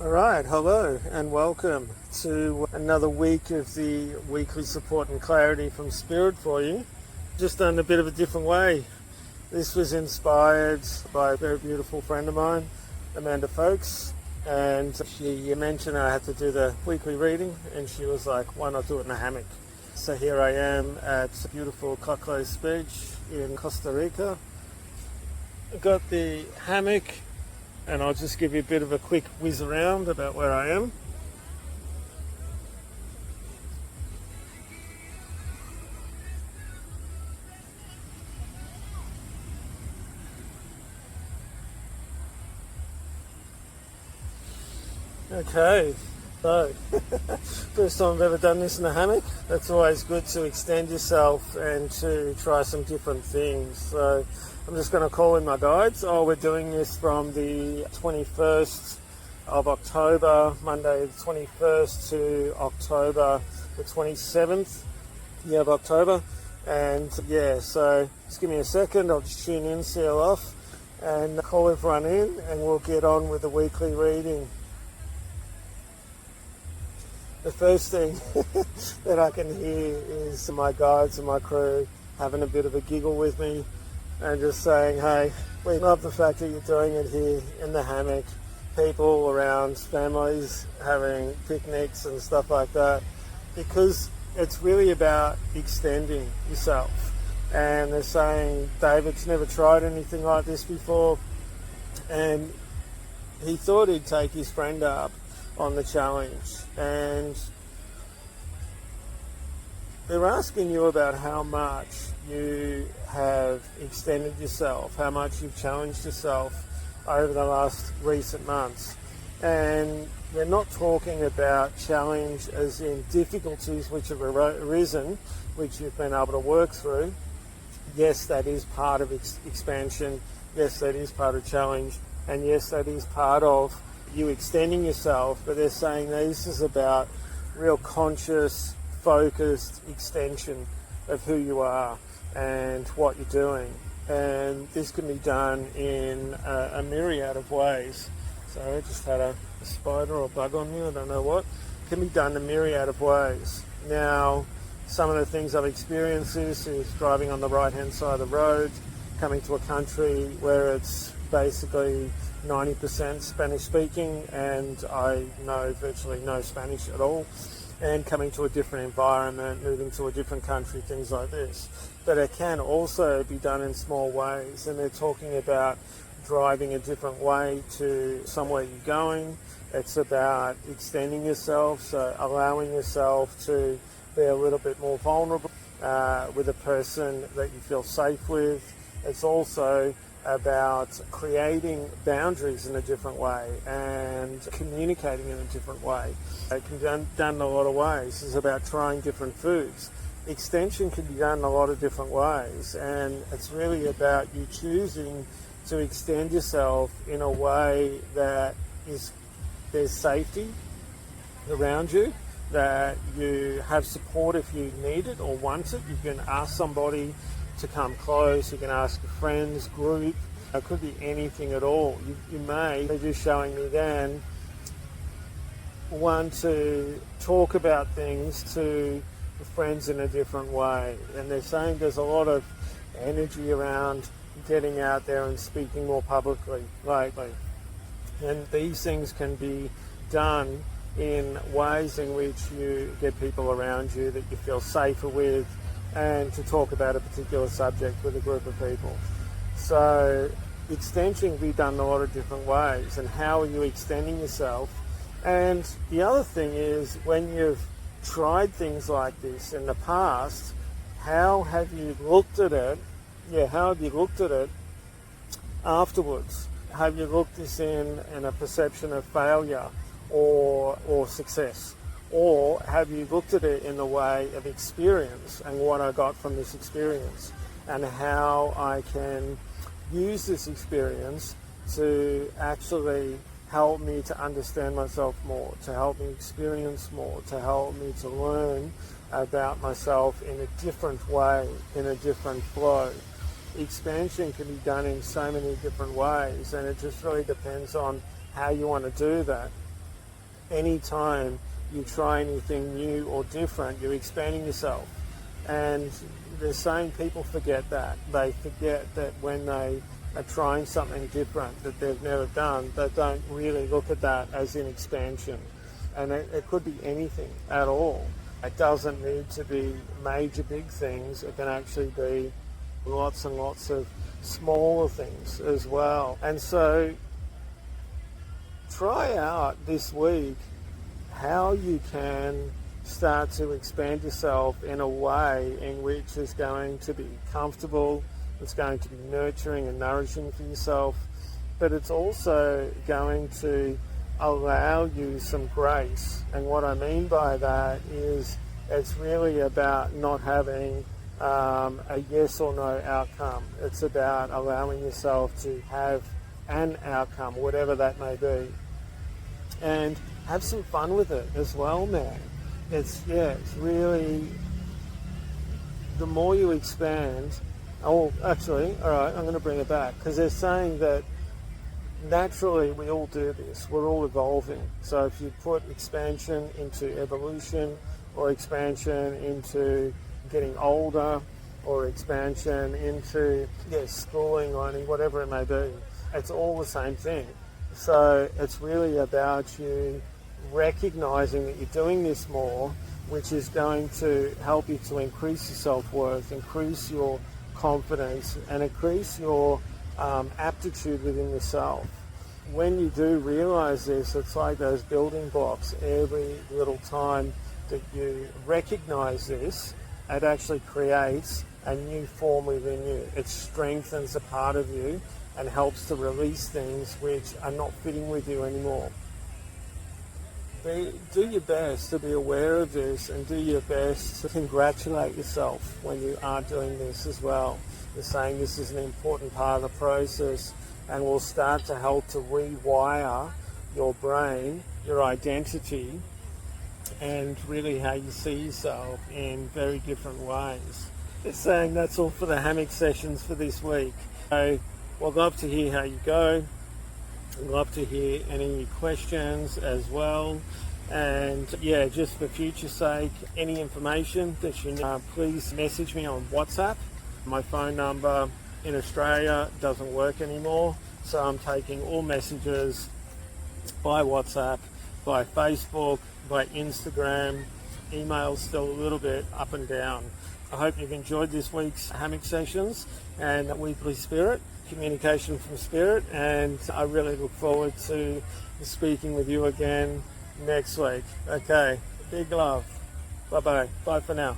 All right, hello and welcome to another week of the weekly support and clarity from Spirit for you. Just done a bit of a different way. This was inspired by a very beautiful friend of mine, Amanda Folks, and she mentioned I had to do the weekly reading, and she was like, why not do it in a hammock? So here I am at beautiful Cocles Beach in Costa Rica. I've got the hammock, and I'll just give you a bit of a quick whiz around about where I am. Okay, so first time I've ever done this in a hammock. That's always good to extend yourself and to try some different things. So I'm just going to call in my guides. We're doing this from the 21st of October, Monday the 21st to October the 27th of October. And yeah, so just give me a second. I'll just tune in, seal off, and call everyone in, and we'll get on with the weekly reading. The first thing that I can hear is my guides and my crew having a bit of a giggle with me and just saying, hey, we love the fact that you're doing it here in the hammock. People around, families having picnics and stuff like that, because it's really about extending yourself. And they're saying David's never tried anything like this before, and he thought he'd take his friend up on the challenge, and they're asking you about how much you have extended yourself, how much you've challenged yourself over the last recent months. And we're not talking about challenge as in difficulties which have arisen, which you've been able to work through. Yes, that is part of expansion. Yes, that is part of challenge. And yes, that is part of you extending yourself. But they're saying this is about real conscious, focused extension of who you are and what you're doing. And this can be done in a myriad of ways. So I just had a spider or bug on me, I don't know what. It can be done in a myriad of ways. Now, some of the things I've experienced is driving on the right-hand side of the road, coming to a country where it's basically 90% Spanish speaking, and I know virtually no Spanish at all, and coming to a different environment, moving to a different country, things like this. But it can also be done in small ways, and they're talking about driving a different way to somewhere you're going. It's about extending yourself, so allowing yourself to be a little bit more vulnerable with a person that you feel safe with. It's also about creating boundaries in a different way and communicating in a different way. It can be done in a lot of ways. It's about trying different foods. Extension can be done in a lot of different ways, and it's really about you choosing to extend yourself in a way that there's safety around you, that you have support if you need it or want it. You can ask somebody to come close, you can ask your friends, group, it could be anything at all. You may, they're just showing me then, want to talk about things to friends in a different way. And they're saying there's a lot of energy around getting out there and speaking more publicly lately. And these things can be done in ways in which you get people around you that you feel safer with, and to talk about a particular subject with a group of people. So extension can be done in a lot of different ways, and how are you extending yourself? And the other thing is, when you've tried things like this in the past, how have you looked at it? How have you looked at it afterwards? Have you looked this in a perception of failure or success? Or have you looked at it in the way of experience and what I got from this experience, and how I can use this experience to actually help me to understand myself more, to help me experience more, to help me to learn about myself in a different way, in a different flow. Expansion can be done in so many different ways, and it just really depends on how you want to do that. anytime you try anything new or different, you're expanding yourself. And they're saying people forget that. They forget that when they are trying something different that they've never done, they don't really look at that as an expansion. And it could be anything at all. It doesn't need to be major big things. It can actually be lots and lots of smaller things as well. And so try out this week how you can start to expand yourself in a way in which is going to be comfortable, it's going to be nurturing and nourishing for yourself, but it's also going to allow you some grace. And what I mean by that is it's really about not having a yes or no outcome. It's about allowing yourself to have an outcome, whatever that may be, and have some fun with it as well, man. It's really, the more you expand. Oh, actually, all right, I'm going to bring it back, because they're saying that naturally we all do this. We're all evolving. So if you put expansion into evolution, or expansion into getting older, or expansion into schooling, learning, whatever it may be, it's all the same thing. So it's really about you recognizing that you're doing this more, which is going to help you to increase your self-worth, increase your confidence, and increase your aptitude within yourself. When you do realize this, it's like those building blocks. Every little time that you recognize this, it actually creates a new form within you. It strengthens a part of you and helps to release things which are not fitting with you anymore. Do your best to be aware of this, and do your best to congratulate yourself when you are doing this as well. You're saying this is an important part of the process, and will start to help to rewire your brain, your identity, and really how you see yourself in very different ways. They're saying that's all for the hammock sessions for this week. So we'd love to hear how you go. I'd love to hear any questions as well. And just for future sake, any information that you need, please message me on WhatsApp. My phone number in Australia doesn't work anymore, so I'm taking all messages by WhatsApp, by Facebook, by Instagram. Email's still a little bit up and down. I hope you've enjoyed this week's hammock sessions and weekly spirit, communication from spirit, and I really look forward to speaking with you again next week. Okay, big love. Bye-bye. Bye for now.